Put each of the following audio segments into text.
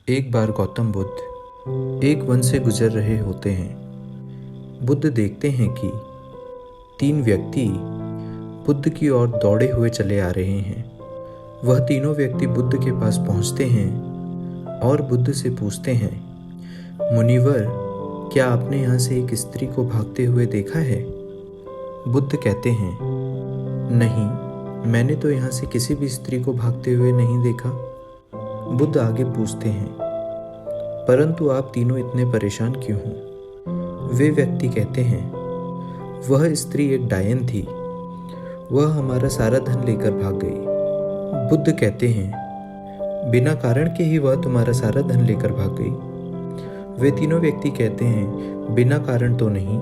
एक बार गौतम बुद्ध एक वन से गुजर रहे होते हैं। बुद्ध देखते हैं कि 3 व्यक्ति बुद्ध की ओर दौड़े हुए चले आ रहे हैं। वह तीनों व्यक्ति बुद्ध के पास पहुंचते हैं और बुद्ध से पूछते हैं, मुनिवर, क्या आपने यहाँ से एक स्त्री को भागते हुए देखा है? बुद्ध कहते हैं, नहीं, मैंने तो यहाँ से किसी भी स्त्री को भागते हुए नहीं देखा। बुद्ध आगे पूछते हैं, परंतु आप तीनों इतने परेशान क्यों हो? वे व्यक्ति कहते हैं, वह स्त्री एक डायन थी, वह हमारा सारा धन लेकर भाग गई। बुद्ध कहते हैं, बिना कारण के ही वह तुम्हारा सारा धन लेकर भाग गई। वे तीनों व्यक्ति कहते हैं, बिना कारण तो नहीं,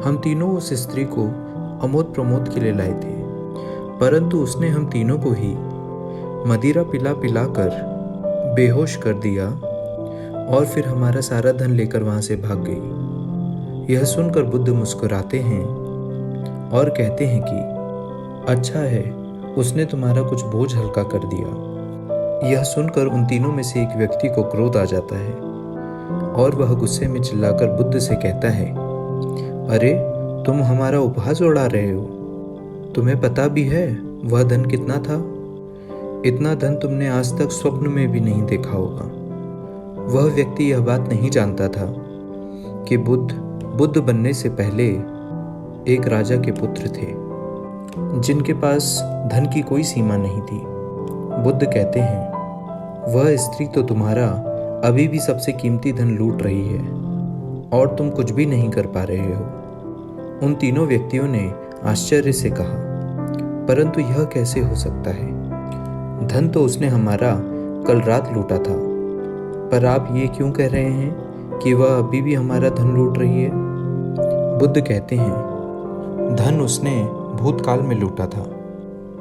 हम तीनों उस स्त्री को अमोद प्रमोद के लिए लाए थे, परंतु उसने हम तीनों को ही मदिरा पिला कर बेहोश कर दिया और फिर हमारा सारा धन लेकर वहां से भाग गई। यह सुनकर बुद्ध मुस्कुराते हैं और कहते हैं कि अच्छा है, उसने तुम्हारा कुछ बोझ हल्का कर दिया। यह सुनकर उन तीनों में से एक व्यक्ति को क्रोध आ जाता है और वह गुस्से में चिल्लाकर बुद्ध से कहता है, अरे, तुम हमारा उपहास उड़ा रहे हो। तुम्हें पता भी है वह धन कितना था? इतना धन तुमने आज तक स्वप्न में भी नहीं देखा होगा। वह व्यक्ति यह बात नहीं जानता था कि बुद्ध बनने से पहले एक राजा के पुत्र थे जिनके पास धन की कोई सीमा नहीं थी। बुद्ध कहते हैं, वह स्त्री तो तुम्हारा अभी भी सबसे कीमती धन लूट रही है और तुम कुछ भी नहीं कर पा रहे हो। उन तीनों व्यक्तियों ने आश्चर्य से कहा, परंतु यह कैसे हो सकता है? धन तो उसने हमारा कल रात लूटा था, पर आप ये क्यों कह रहे हैं कि वह अभी भी हमारा धन लूट रही है? बुद्ध कहते हैं, धन उसने भूतकाल में लूटा था,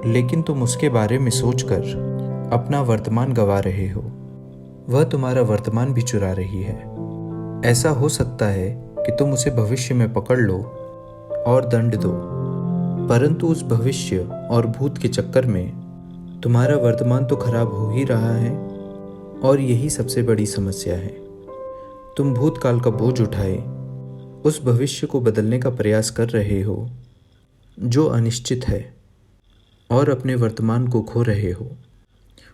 लेकिन तुम उसके बारे में सोचकर अपना वर्तमान गंवा रहे हो। वह तुम्हारा वर्तमान भी चुरा रही है। ऐसा हो सकता है कि तुम उसे भविष्य में पकड़ लो और दंड दो, परंतु उस भविष्य और भूत के चक्कर में तुम्हारा वर्तमान तो खराब हो ही रहा है और यही सबसे बड़ी समस्या है। तुम भूतकाल का बोझ उठाए उस भविष्य को बदलने का प्रयास कर रहे हो जो अनिश्चित है और अपने वर्तमान को खो रहे हो।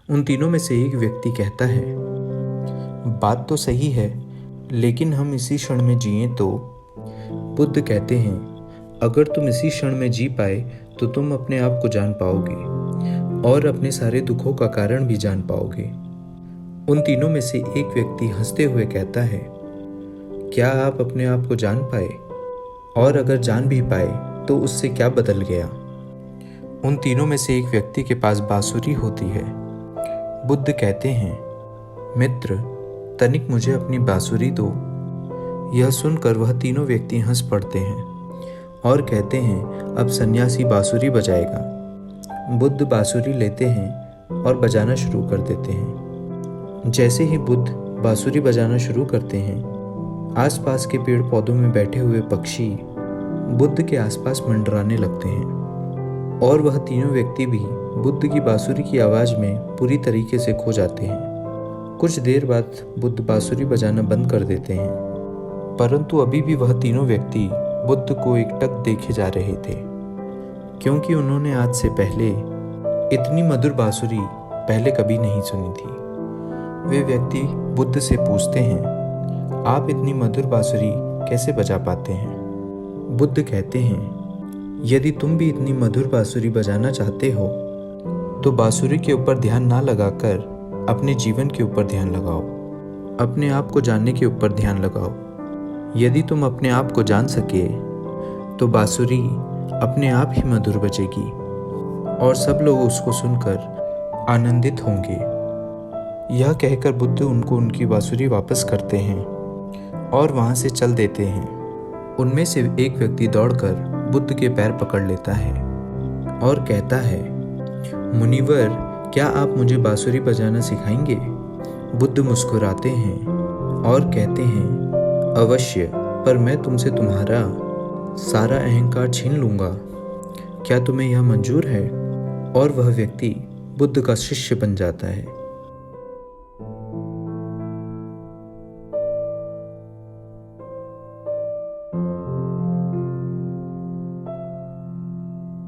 उन तीनों में से एक व्यक्ति कहता है, बात तो सही है, लेकिन हम इसी क्षण में जिए तो? बुद्ध कहते हैं, अगर तुम इसी क्षण में जी पाए तो तुम अपने आप को जान पाओगे और अपने सारे दुखों का कारण भी जान पाओगे। उन तीनों में से एक व्यक्ति हंसते हुए कहता है, क्या आप अपने आप को जान पाए? और अगर जान भी पाए तो उससे क्या बदल गया? उन तीनों में से एक व्यक्ति के पास बांसुरी होती है। बुद्ध कहते हैं, मित्र, तनिक मुझे अपनी बांसुरी दो। यह सुनकर वह तीनों व्यक्ति हंस पड़ते हैं और कहते हैं, अब सन्यासी बांसुरी बजाएगा। बुद्ध बांसुरी लेते हैं और बजाना शुरू कर देते हैं। जैसे ही बुद्ध बांसुरी बजाना शुरू करते हैं, आसपास के पेड़ पौधों में बैठे हुए पक्षी बुद्ध के आसपास मंडराने लगते हैं और वह तीनों व्यक्ति भी बुद्ध की बांसुरी की आवाज़ में पूरी तरीके से खो जाते हैं। कुछ देर बाद बुद्ध बांसुरी बजाना बंद कर देते हैं, परंतु अभी भी वह तीनों व्यक्ति बुद्ध को एकटक देखे जा रहे थे, क्योंकि उन्होंने आज से पहले इतनी मधुर बांसुरी पहले कभी नहीं सुनी थी। वे व्यक्ति बुद्ध से पूछते हैं, आप इतनी मधुर बांसुरी कैसे बजा पाते हैं? बुद्ध कहते हैं, यदि तुम भी इतनी मधुर बांसुरी बजाना चाहते हो तो बांसुरी के ऊपर ध्यान ना लगाकर अपने जीवन के ऊपर ध्यान लगाओ, अपने आप को जानने के ऊपर ध्यान लगाओ। यदि तुम अपने आप को जान सके तो बांसुरी अपने आप ही मधुर बजेगी और सब लोग उसको सुनकर आनंदित होंगे। यह कहकर बुद्ध उनको उनकी बांसुरी वापस करते हैं और वहां से चल देते हैं। उनमें से एक व्यक्ति दौड़कर बुद्ध के पैर पकड़ लेता है और कहता है, मुनिवर, क्या आप मुझे बांसुरी बजाना सिखाएंगे? बुद्ध मुस्कुराते हैं और कहते हैं, अवश्य, पर मैं तुमसे तुम्हारा सारा अहंकार छीन लूंगा। क्या तुम्हें यह मंजूर है? और वह व्यक्ति बुद्ध का शिष्य बन जाता है।